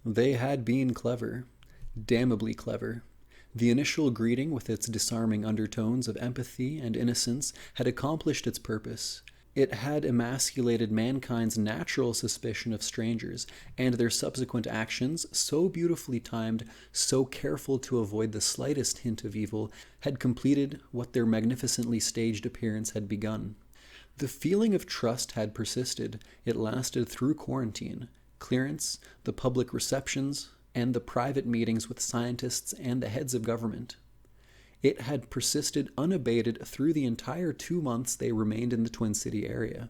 They had been clever. Damnably clever. The initial greeting, with its disarming undertones of empathy and innocence, had accomplished its purpose. It had emasculated mankind's natural suspicion of strangers, and their subsequent actions, so beautifully timed, so careful to avoid the slightest hint of evil, had completed what their magnificently staged appearance had begun. The feeling of trust had persisted. It lasted through quarantine, clearance, the public receptions, and the private meetings with scientists and the heads of government. It had persisted unabated through the entire 2 months they remained in the Twin City area.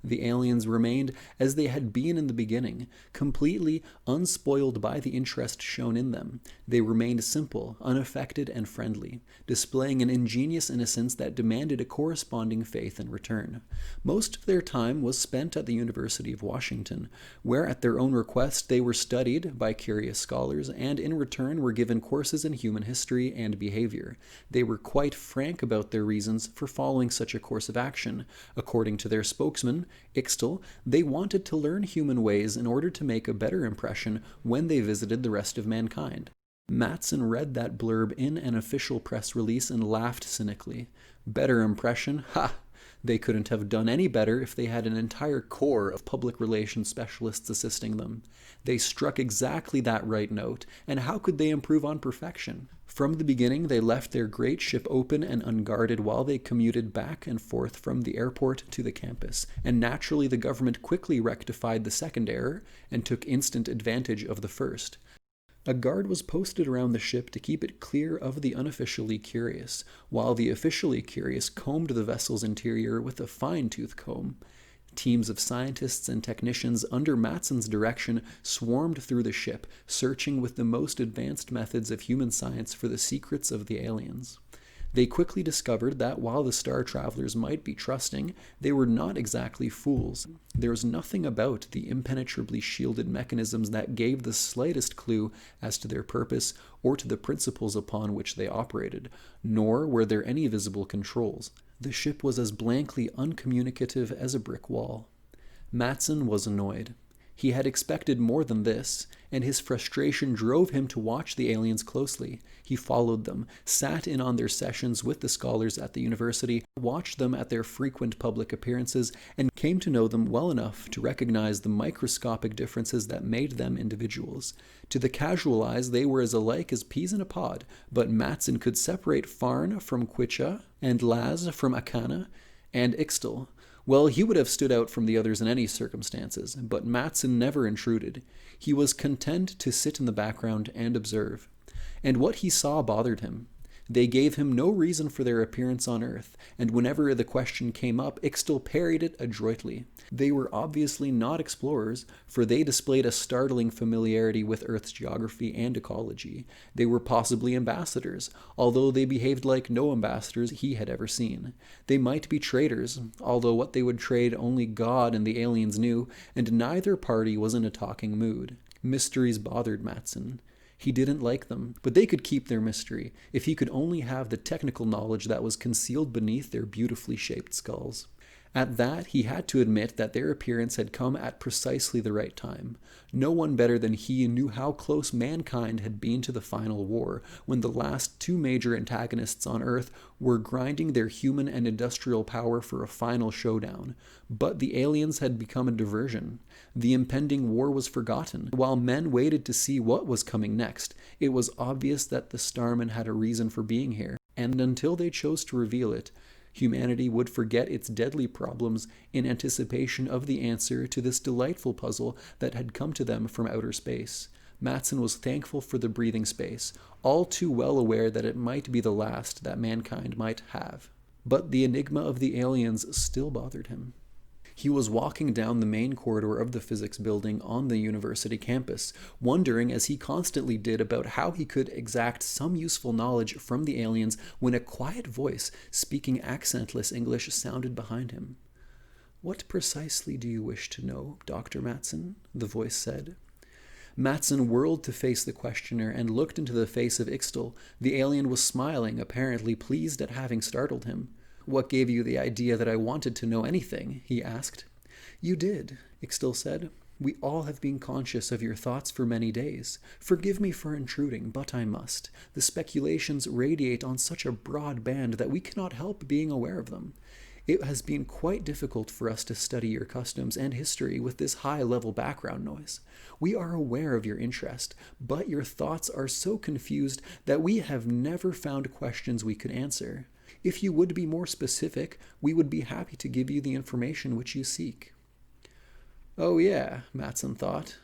The aliens remained as they had been in the beginning, completely unspoiled by the interest shown in them. They remained simple, unaffected, and friendly, displaying an ingenious innocence that demanded a corresponding faith in return. Most of their time was spent at the University of Washington, where at their own request they were studied by curious scholars and in return were given courses in human history and behavior. They were quite frank about their reasons for following such a course of action. According to their spokesman, Ixtal, they wanted to learn human ways in order to make a better impression when they visited the rest of mankind. Matson read that blurb in an official press release and laughed cynically. Better impression? Ha! They couldn't have done any better if they had an entire corps of public relations specialists assisting them. They struck exactly that right note, and how could they improve on perfection? From the beginning, they left their great ship open and unguarded while they commuted back and forth from the airport to the campus, and naturally the government quickly rectified the second error and took instant advantage of the first. A guard was posted around the ship to keep it clear of the unofficially curious, while the officially curious combed the vessel's interior with a fine-tooth comb. Teams of scientists and technicians under Matson's direction swarmed through the ship, searching with the most advanced methods of human science for the secrets of the aliens. They quickly discovered that while the star travelers might be trusting, they were not exactly fools. There was nothing about the impenetrably shielded mechanisms that gave the slightest clue as to their purpose or to the principles upon which they operated, nor were there any visible controls. The ship was as blankly uncommunicative as a brick wall. Matson was annoyed. He had expected more than this, and his frustration drove him to watch the aliens closely. He followed them, sat in on their sessions with the scholars at the university, watched them at their frequent public appearances, and came to know them well enough to recognize the microscopic differences that made them individuals. To the casual eyes, they were as alike as peas in a pod, but Matson could separate Farn from Quitcha, and Laz from Akana, and Ixtal. Well, he would have stood out from the others in any circumstances, but Matson never intruded. He was content to sit in the background and observe. And what he saw bothered him. They gave him no reason for their appearance on Earth, and whenever the question came up, Ixtal parried it adroitly. They were obviously not explorers, for they displayed a startling familiarity with Earth's geography and ecology. They were possibly ambassadors, although they behaved like no ambassadors he had ever seen. They might be traders, although what they would trade only God and the aliens knew, and neither party was in a talking mood. Mysteries bothered Matson. He didn't like them, but they could keep their mystery if he could only have the technical knowledge that was concealed beneath their beautifully shaped skulls. At that, he had to admit that their appearance had come at precisely the right time. No one better than he knew how close mankind had been to the final war, when the last two major antagonists on Earth were grinding their human and industrial power for a final showdown. But the aliens had become a diversion. The impending war was forgotten. While men waited to see what was coming next, it was obvious that the Starmen had a reason for being here, and until they chose to reveal it, humanity would forget its deadly problems in anticipation of the answer to this delightful puzzle that had come to them from outer space. Matson was thankful for the breathing space, all too well aware that it might be the last that mankind might have. But the enigma of the aliens still bothered him. He was walking down the main corridor of the physics building on the university campus, wondering as he constantly did about how he could exact some useful knowledge from the aliens when a quiet voice, speaking accentless English, sounded behind him. "What precisely do you wish to know, Dr. Matson?" the voice said. Matson whirled to face the questioner and looked into the face of Ixtal. The alien was smiling, apparently pleased at having startled him. "What gave you the idea that I wanted to know anything?" he asked. "You did," Ixtal said. We all have been conscious of your thoughts for many days. Forgive me for intruding, but I must. The speculations radiate on such a broad band that we cannot help being aware of them. It has been quite difficult for us to study your customs and history with this high-level background noise. We are aware of your interest, but your thoughts are so confused that we have never found questions we could answer. If you would be more specific, we would be happy to give you the information which you seek. Oh yeah, Matson thought.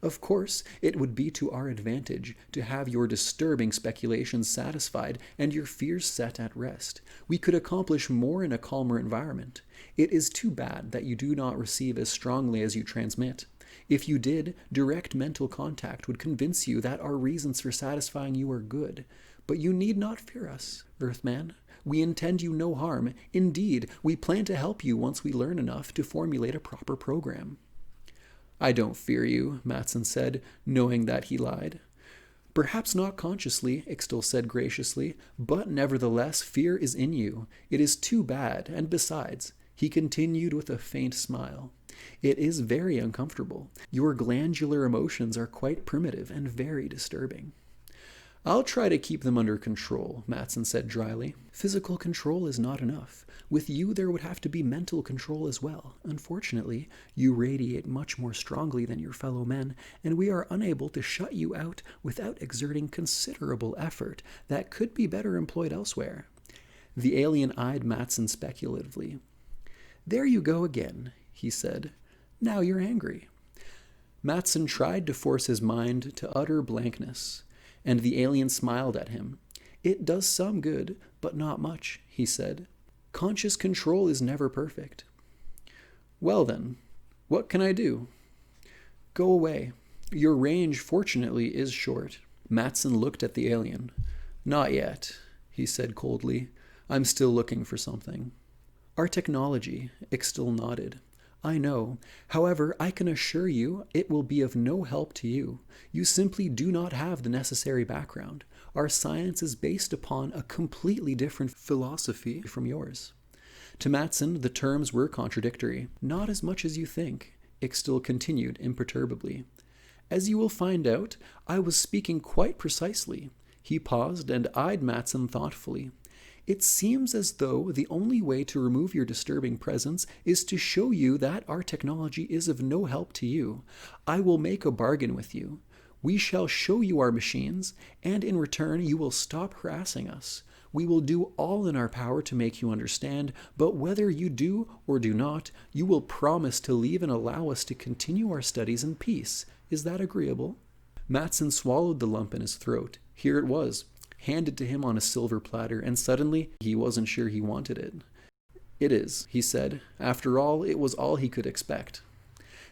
Of course, it would be to our advantage to have your disturbing speculations satisfied and your fears set at rest. We could accomplish more in a calmer environment. It is too bad that you do not receive as strongly as you transmit. If you did, direct mental contact would convince you that our reasons for satisfying you are good. But you need not fear us, Earthman. We intend you no harm. Indeed, we plan to help you once we learn enough to formulate a proper program. I don't fear you, Matson said, knowing that he lied. Perhaps not consciously, Ixtal said graciously, but nevertheless fear is in you. It is too bad, and besides, he continued with a faint smile, it is very uncomfortable. Your glandular emotions are quite primitive and very disturbing. I'll try to keep them under control, Matson said dryly. Physical control is not enough. With you, there would have to be mental control as well. Unfortunately, you radiate much more strongly than your fellow men, and we are unable to shut you out without exerting considerable effort that could be better employed elsewhere. The alien eyed Matson speculatively. There you go again, he said. Now you're angry. Matson tried to force his mind to utter blankness, and the alien smiled at him. It does some good, but not much, he said. Conscious control is never perfect. Well then, what can I do? Go away. Your range, fortunately, is short. Matson looked at the alien. Not yet, he said coldly. I'm still looking for something. Our technology, Ixtal nodded. I know. However, I can assure you it will be of no help to you. You simply do not have the necessary background. Our science is based upon a completely different philosophy from yours. To Matson, the terms were contradictory. Not as much as you think, Ixtal continued imperturbably. As you will find out, I was speaking quite precisely. He paused and eyed Matson thoughtfully. It seems as though the only way to remove your disturbing presence is to show you that our technology is of no help to you. I will make a bargain with you. We shall show you our machines, and in return you will stop harassing us. We will do all in our power to make you understand, but whether you do or do not, you will promise to leave and allow us to continue our studies in peace. Is that agreeable? Matson swallowed the lump in his throat. Here it was, handed to him on a silver platter, and suddenly he wasn't sure he wanted it. It is, he said. After all, it was all he could expect.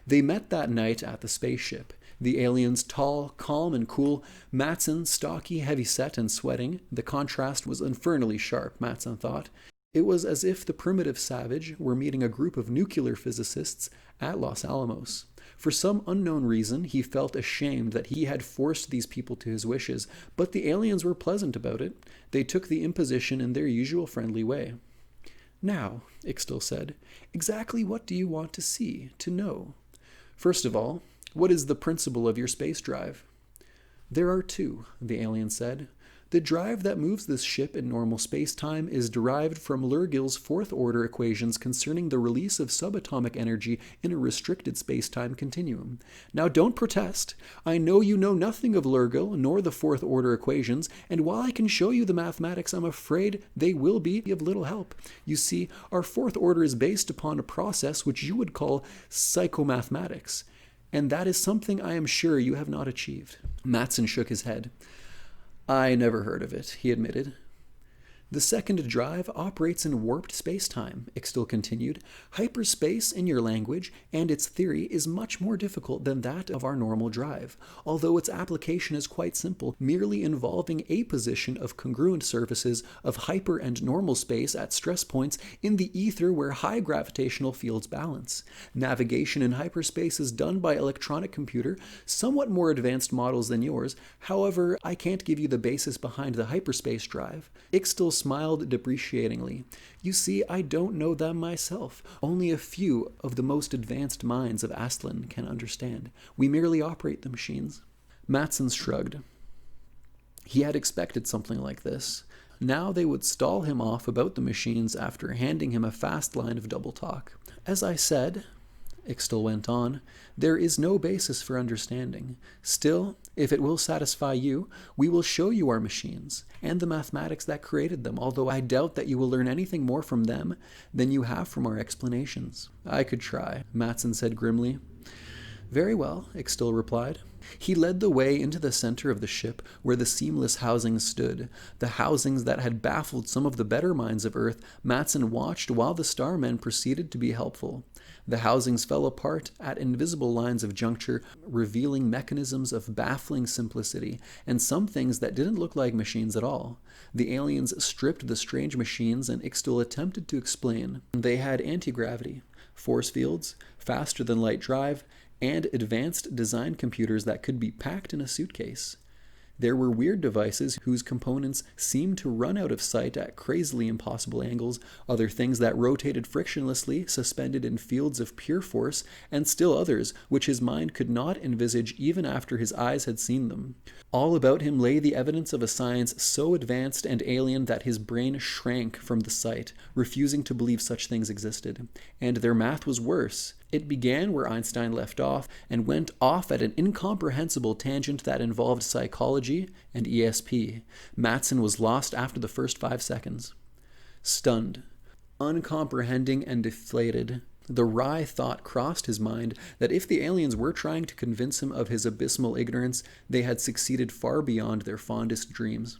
They met that night at the spaceship. The aliens tall, calm, and cool. Matson stocky, heavy-set, and sweating. The contrast was infernally sharp, Matson thought. It was as if the primitive savage were meeting a group of nuclear physicists at Los Alamos. For some unknown reason, he felt ashamed that he had forced these people to his wishes, but the aliens were pleasant about it. They took the imposition in their usual friendly way. Now, Ixtal said, exactly what do you want to see, to know? First of all, what is the principle of your space drive? There are two, the alien said. The drive that moves this ship in normal space-time is derived from Lurgill's fourth-order equations concerning the release of subatomic energy in a restricted space-time continuum. Now don't protest. I know you know nothing of Lurgill nor the fourth-order equations, and while I can show you the mathematics, I'm afraid they will be of little help. You see, our fourth order is based upon a process which you would call psychomathematics, and that is something I am sure you have not achieved. Matson shook his head. I never heard of it, he admitted. The second drive operates in warped space-time, Ixtal continued. Hyperspace, in your language, and its theory is much more difficult than that of our normal drive, although its application is quite simple, merely involving a position of congruent surfaces of hyper and normal space at stress points in the ether where high gravitational fields balance. Navigation in hyperspace is done by electronic computer, somewhat more advanced models than yours. However, I can't give you the basis behind the hyperspace drive. Ixtal smiled depreciatingly. "You see, I don't know them myself. Only a few of the most advanced minds of Aslan can understand. We merely operate the machines." Matson shrugged. He had expected something like this. Now they would stall him off about the machines after handing him a fast line of double talk. "As I said," Ixtal went on, "there is no basis for understanding. Still, if it will satisfy you, we will show you our machines, and the mathematics that created them, although I doubt that you will learn anything more from them than you have from our explanations." "I could try," Matson said grimly. "Very well," Ixtal replied. He led the way into the center of the ship where the seamless housings stood, the housings that had baffled some of the better minds of Earth. Matson watched while the starmen proceeded to be helpful. The housings fell apart at invisible lines of juncture, revealing mechanisms of baffling simplicity, and some things that didn't look like machines at all. The aliens stripped the strange machines, and Ixtal attempted to explain. They had anti-gravity, force fields, faster-than-light drive, and advanced design computers that could be packed in a suitcase. There were weird devices whose components seemed to run out of sight at crazily impossible angles, other things that rotated frictionlessly, suspended in fields of pure force, and still others which his mind could not envisage even after his eyes had seen them. All about him lay the evidence of a science so advanced and alien that his brain shrank from the sight, refusing to believe such things existed. And their math was worse. It began where Einstein left off and went off at an incomprehensible tangent that involved psychology and ESP. Matson was lost after the first 5 seconds. Stunned, uncomprehending and deflated, the wry thought crossed his mind that if the aliens were trying to convince him of his abysmal ignorance, they had succeeded far beyond their fondest dreams.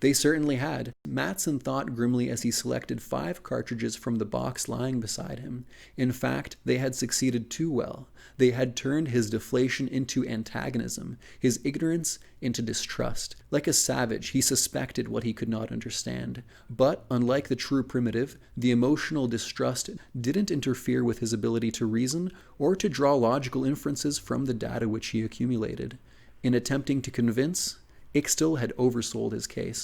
They certainly had. Matson thought grimly as he selected 5 cartridges from the box lying beside him. In fact, they had succeeded too well. They had turned his deflation into antagonism, his ignorance into distrust. Like a savage, he suspected what he could not understand. But, unlike the true primitive, the emotional distrust didn't interfere with his ability to reason or to draw logical inferences from the data which he accumulated. In attempting to convince, Ixtal had oversold his case.